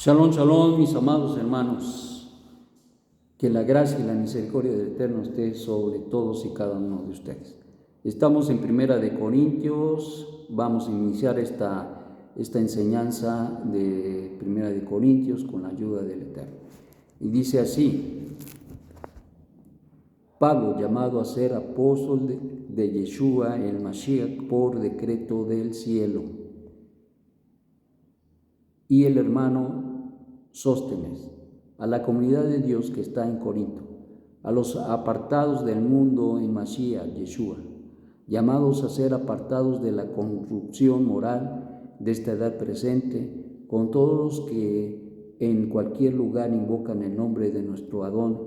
Shalom, shalom, mis amados hermanos. Que la gracia y la misericordia del Eterno esté sobre todos y cada uno de ustedes. Estamos en Primera de Corintios. Vamos a iniciar esta enseñanza de Primera de Corintios con la ayuda del Eterno. Y dice así: Pablo, llamado a ser apóstol de Yeshua el Mashiach por decreto del cielo, y el hermano Sóstenes, a la comunidad de Dios que está en Corinto, a los apartados del mundo en Mashiach, Yeshua, llamados a ser apartados de la corrupción moral de esta edad presente, con todos los que en cualquier lugar invocan el nombre de nuestro Adón,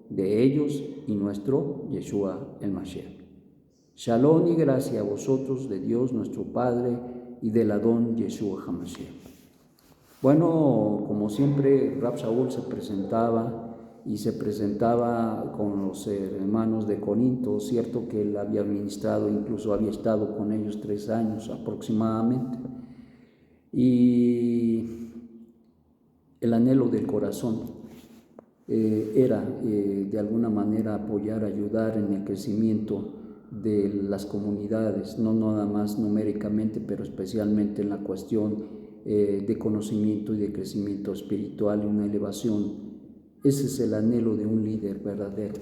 de ellos y nuestro Yeshua el Mashiach. Shalom y gracia a vosotros de Dios nuestro Padre y del Adón Yeshua HaMashiach. Bueno, como siempre, Rab Shaul se presentaba con los hermanos de Corinto. Cierto que él había ministrado, incluso había estado con ellos 3 años aproximadamente. Y el anhelo del corazón era de alguna manera apoyar, ayudar en el crecimiento de las comunidades, no nada más numéricamente, pero especialmente en la cuestión de conocimiento y de crecimiento espiritual y una elevación. Ese es el anhelo de un líder verdadero,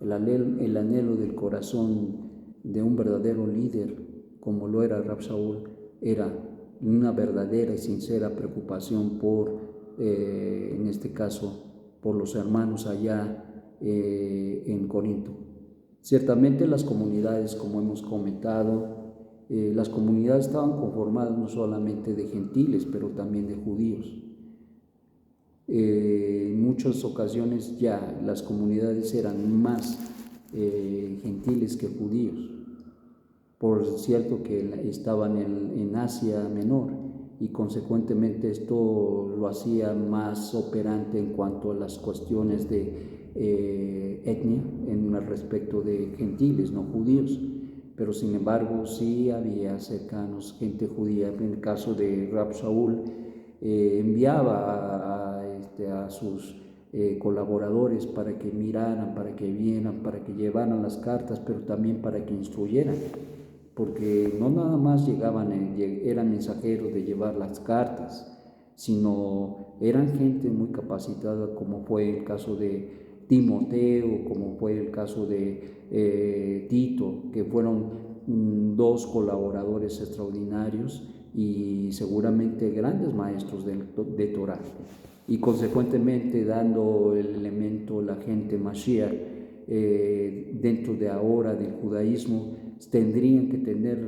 el anhelo del corazón de un verdadero líder, como lo era Rab Shaul, era una verdadera y sincera preocupación por, en este caso, por los hermanos allá en Corinto. Ciertamente las comunidades, como hemos comentado, las comunidades estaban conformadas no solamente de gentiles, pero también de judíos. En muchas ocasiones ya las comunidades eran más gentiles que judíos, por cierto que estaban en Asia Menor, y consecuentemente esto lo hacía más operante en cuanto a las cuestiones de etnia en respecto de gentiles, no judíos. Pero sin embargo sí había cercanos gente judía. En el caso de Rab Shaul, enviaba a sus colaboradores para que miraran, para que vieran, para que llevaran las cartas, pero también para que instruyeran, porque no nada más eran mensajeros de llevar las cartas, sino eran gente muy capacitada, como fue el caso de Timoteo, como fue el caso de Tito, que fueron 2 colaboradores extraordinarios y seguramente grandes maestros de Torah, y consecuentemente dando el elemento la gente Mashiach dentro de ahora del judaísmo, tendrían que tener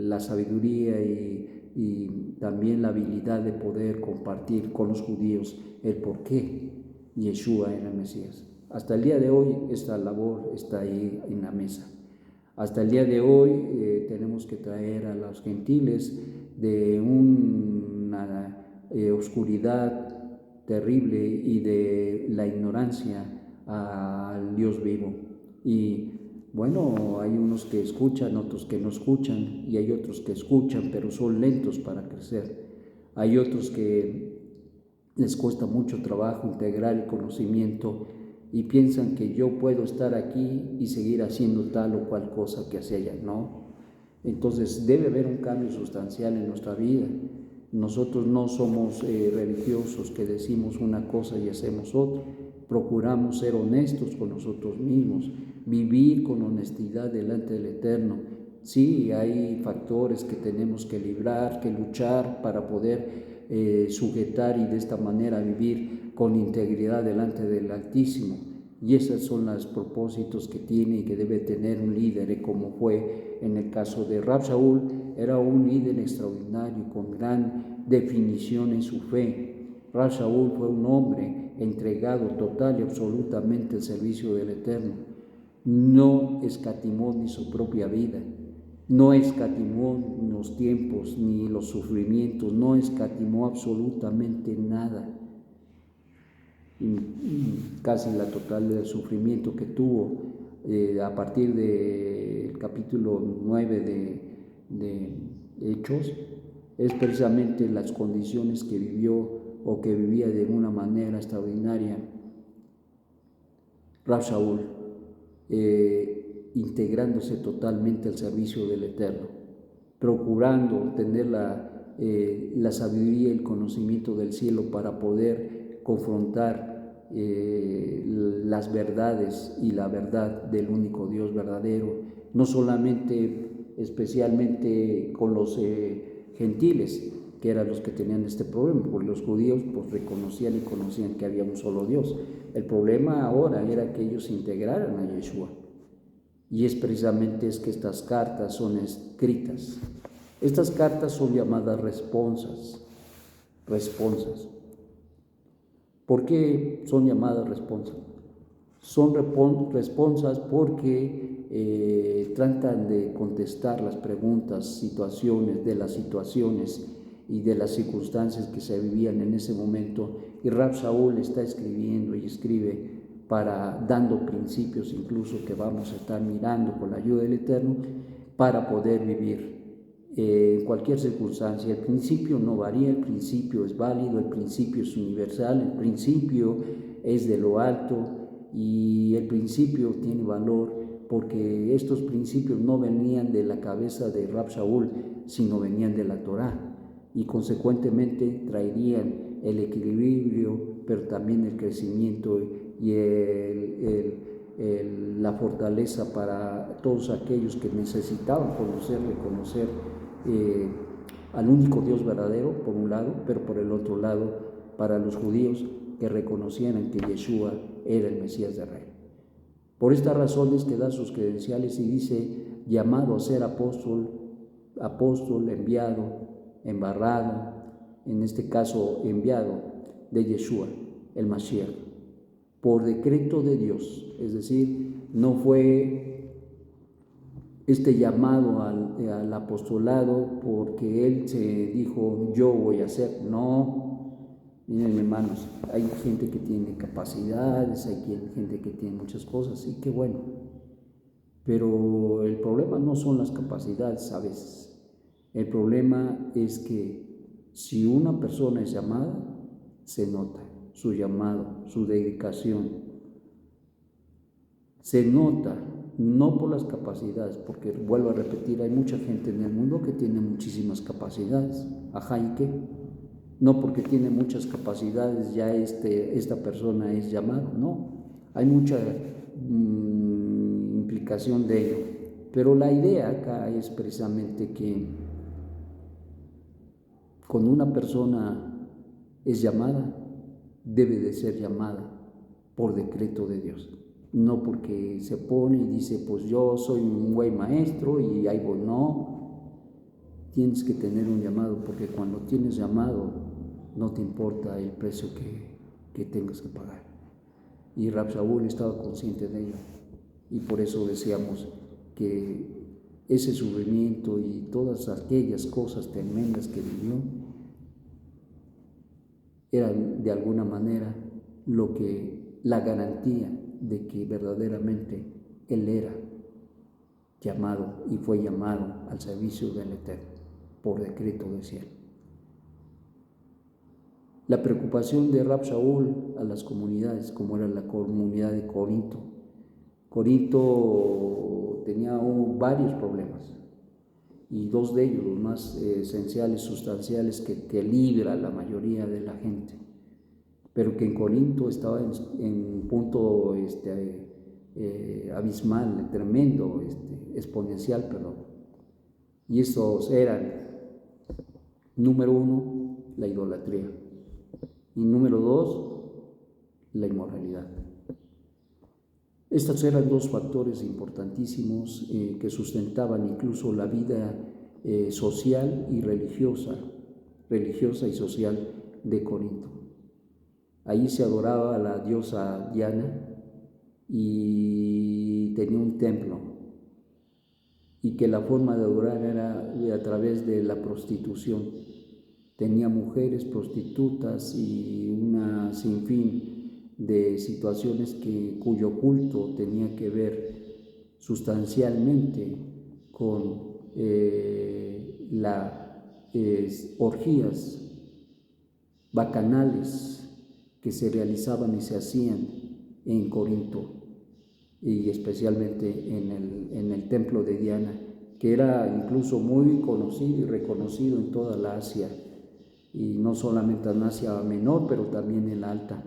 la sabiduría y también la habilidad de poder compartir con los judíos el por qué Yeshua era el Mesías. Hasta el día de hoy esta labor está ahí en la mesa. Hasta el día de hoy tenemos que traer a los gentiles de una oscuridad terrible y de la ignorancia al Dios vivo. Y bueno, hay unos que escuchan, otros que no escuchan, y hay otros que escuchan pero son lentos para crecer. Hay otros que les cuesta mucho trabajo integrar el conocimiento y piensan que yo puedo estar aquí y seguir haciendo tal o cual cosa que hacía allá. No. Entonces debe haber un cambio sustancial en nuestra vida. Nosotros no somos religiosos que decimos una cosa y hacemos otra. Procuramos ser honestos con nosotros mismos, vivir con honestidad delante del Eterno. Sí, hay factores que tenemos que librar, que luchar para poder sujetar y de esta manera vivir con integridad delante del Altísimo. Y esos son los propósitos que tiene y que debe tener un líder, como fue en el caso de Rab Shaul. Era un líder extraordinario, con gran definición en su fe. Rab Shaul fue un hombre entregado total y absolutamente al servicio del Eterno. No escatimó ni su propia vida, no escatimó los tiempos ni los sufrimientos, no escatimó absolutamente nada. Casi la total del sufrimiento que tuvo a partir del capítulo 9 de Hechos, es precisamente las condiciones que vivió o que vivía de una manera extraordinaria Rab Shaul, integrándose totalmente al servicio del Eterno, procurando tener la sabiduría y el conocimiento del cielo para poder confrontar las verdades y la verdad del único Dios verdadero, no solamente especialmente con los gentiles, que eran los que tenían este problema, porque los judíos pues reconocían y conocían que había un solo Dios. El problema ahora era que ellos integraran a Yeshua, y es precisamente que estas cartas son escritas. Estas cartas son llamadas responsas. ¿Por qué son llamadas responsas? Son responsas porque tratan de contestar las preguntas, situaciones, de las situaciones y de las circunstancias que se vivían en ese momento. Y Rab Shaul está escribiendo y escribe dando principios incluso que vamos a estar mirando con la ayuda del Eterno para poder vivir en cualquier circunstancia. El principio no varía, el principio es válido, el principio es universal, el principio es de lo alto y el principio tiene valor porque estos principios no venían de la cabeza de Rab Shaul, sino venían de la Torá y consecuentemente traerían el equilibrio, pero también el crecimiento y la fortaleza para todos aquellos que necesitaban reconocer al único Dios verdadero, por un lado, pero por el otro lado, para los judíos que reconocieran que Yeshua era el Mesías de Israel. Por estas razones que da sus credenciales y dice, llamado a ser apóstol, enviado, embarrado, en este caso enviado de Yeshua, el Mashiach, por decreto de Dios, es decir, no fue este llamado al apostolado porque él se dijo, yo voy a hacer, no. Miren, hermanos, hay gente que tiene capacidades, hay gente que tiene muchas cosas, y qué bueno, pero el problema no son las capacidades a veces, el problema es que si una persona es llamada, se nota su llamado, su dedicación, se nota, no por las capacidades, porque vuelvo a repetir, hay mucha gente en el mundo que tiene muchísimas capacidades, ajá, ¿y qué? No porque tiene muchas capacidades ya esta persona es llamada, no, hay mucha implicación de ello, pero la idea acá es precisamente que cuando una persona es llamada, debe de ser llamada por decreto de Dios, no porque se pone y dice, pues yo soy un buen maestro y ahí voy, no, tienes que tener un llamado, porque cuando tienes llamado no te importa el precio que tengas que pagar. Y Rab Shaul estaba consciente de ello, y por eso decíamos que ese sufrimiento y todas aquellas cosas tremendas que vivió eran de alguna manera la garantía de que verdaderamente él era llamado y fue llamado al servicio del Eterno por decreto del cielo. La preocupación de Rab Shaul a las comunidades, como era la comunidad de Corinto. Corinto tenía varios problemas, y dos de ellos, los más esenciales, sustanciales, que libra a la mayoría de la gente, pero que en Corinto estaba en punto abismal, tremendo, exponencial, perdón. Y estos eran, número 1, la idolatría, y número 2, la inmoralidad. Estos eran dos factores importantísimos que sustentaban incluso la vida social y religiosa y social de Corinto. Allí se adoraba a la diosa Diana y tenía un templo, y que la forma de adorar era a través de la prostitución. Tenía mujeres prostitutas y una sinfín de situaciones cuyo culto tenía que ver sustancialmente con orgías bacanales que se realizaban y se hacían en Corinto, y especialmente en el templo de Diana, que era incluso muy conocido y reconocido en toda la Asia, y no solamente en Asia Menor, pero también en la Alta.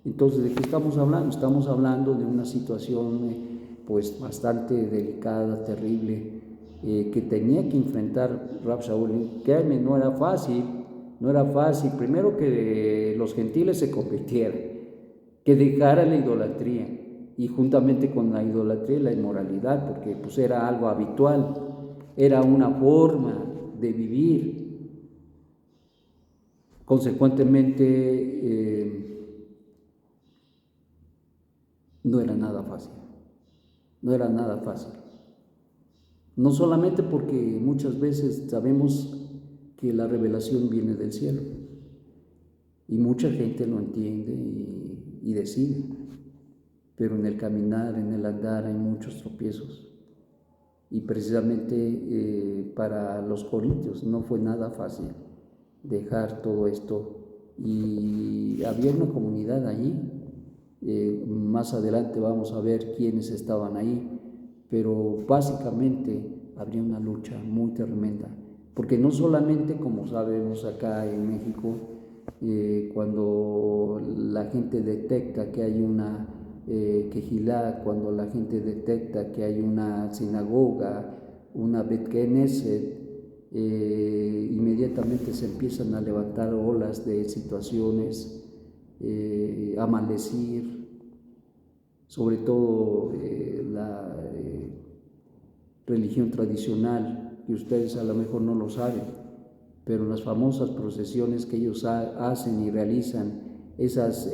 Entonces, ¿de qué estamos hablando? Estamos hablando de una situación pues bastante delicada, terrible, que tenía que enfrentar Rab Shaul. Créanme, no era fácil, primero que los gentiles se convirtieran, que dejaran la idolatría, y juntamente con la idolatría la inmoralidad, porque pues era algo habitual, era una forma de vivir. Consecuentemente, no era nada fácil, no solamente porque muchas veces sabemos que la revelación viene del cielo, y mucha gente lo entiende y decide, pero en el caminar, en el andar hay muchos tropiezos, y precisamente para los corintios no fue nada fácil dejar todo esto, y había una comunidad allí. Más adelante vamos a ver quiénes estaban ahí, pero básicamente habría una lucha muy tremenda, porque no solamente, como sabemos acá en México, cuando la gente detecta que hay una quejilá, cuando la gente detecta que hay una sinagoga, una Bet Knesset, inmediatamente se empiezan a levantar olas de situaciones, a maldecir, sobre todo la religión tradicional, que ustedes a lo mejor no lo saben, pero en las famosas procesiones que ellos hacen y realizan, esas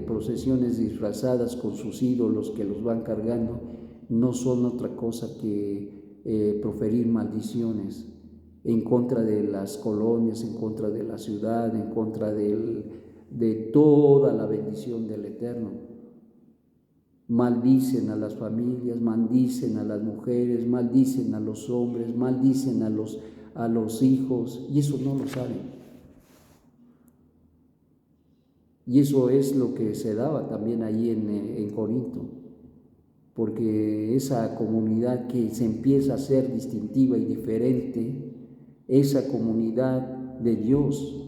procesiones disfrazadas con sus ídolos que los van cargando, no son otra cosa que proferir maldiciones en contra de las colonias, en contra de la ciudad, en contra de toda la bendición del Eterno. Maldicen a las familias, maldicen a las mujeres, maldicen a los hombres, maldicen a los hijos, y eso no lo saben. Y eso es lo que se daba también ahí en Corinto, porque esa comunidad que se empieza a ser distintiva y diferente, esa comunidad de Dios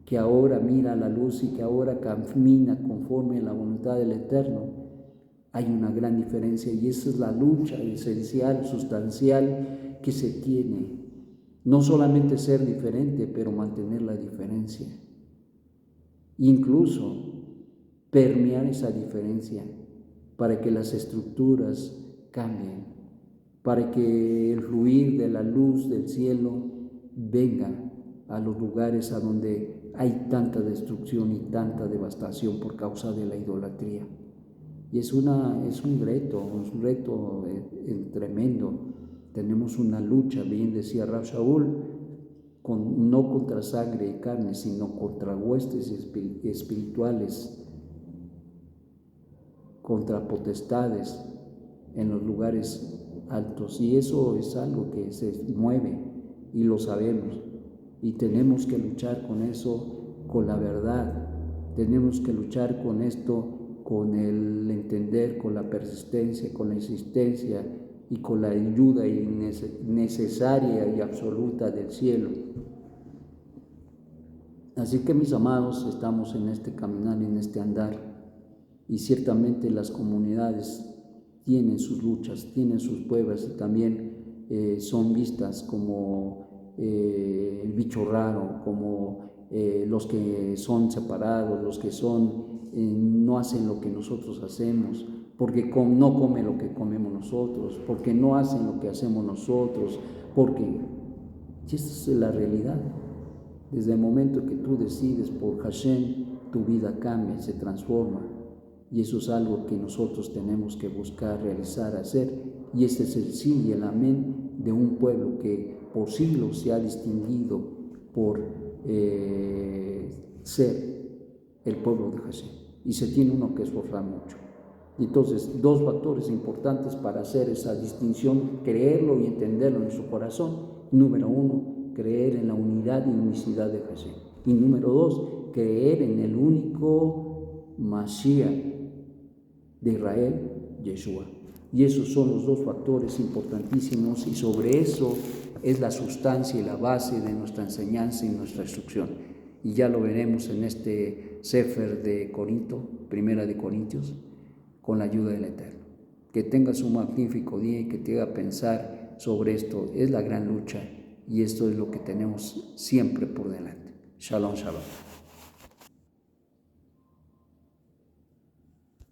que ahora mira a la luz y que ahora camina conforme a la voluntad del Eterno, hay una gran diferencia, y esa es la lucha esencial, sustancial que se tiene. No solamente ser diferente, pero mantener la diferencia. Incluso permear esa diferencia para que las estructuras cambien, para que el fluir de la luz del cielo venga a los lugares a donde hay tanta destrucción y tanta devastación por causa de la idolatría. Y es un reto tremendo. Tenemos una lucha, bien decía Rab Shaul, no contra sangre y carne, sino contra huestes espirituales, contra potestades en los lugares altos. Y eso es algo que se mueve, y lo sabemos, y tenemos que luchar con eso, con la verdad. Tenemos que luchar con esto, con el entender, con la persistencia, con la insistencia y con la ayuda necesaria y absoluta del cielo. Así que, mis amados, estamos en este caminar, en este andar, y ciertamente las comunidades tienen sus luchas, tienen sus pruebas, y también son vistas como el bicho raro, como los que son separados, los que no hacen lo que nosotros hacemos, porque no comen lo que comemos nosotros, porque no hacen lo que hacemos nosotros, porque esta es la realidad. Desde el momento que tú decides por Hashem, tu vida cambia, se transforma, y eso es algo que nosotros tenemos que buscar, realizar, hacer, y este es el sí y el amén de un pueblo que por siglos se ha distinguido por ser el pueblo de Hashem, y se tiene uno que esforzar mucho. Entonces, dos factores importantes para hacer esa distinción, creerlo y entenderlo en su corazón. Número uno, creer en la unidad y unicidad de Jesús. Y número 2, creer en el único Mashiach de Israel, Yeshua. Y esos son los dos factores importantísimos, y sobre eso es la sustancia y la base de nuestra enseñanza y nuestra instrucción. Y ya lo veremos en este Sefer de Corinto, Primera de Corintios, con la ayuda del Eterno. Que tengas un magnífico día y que te haga pensar sobre esto. Es la gran lucha y esto es lo que tenemos siempre por delante. Shalom, shalom.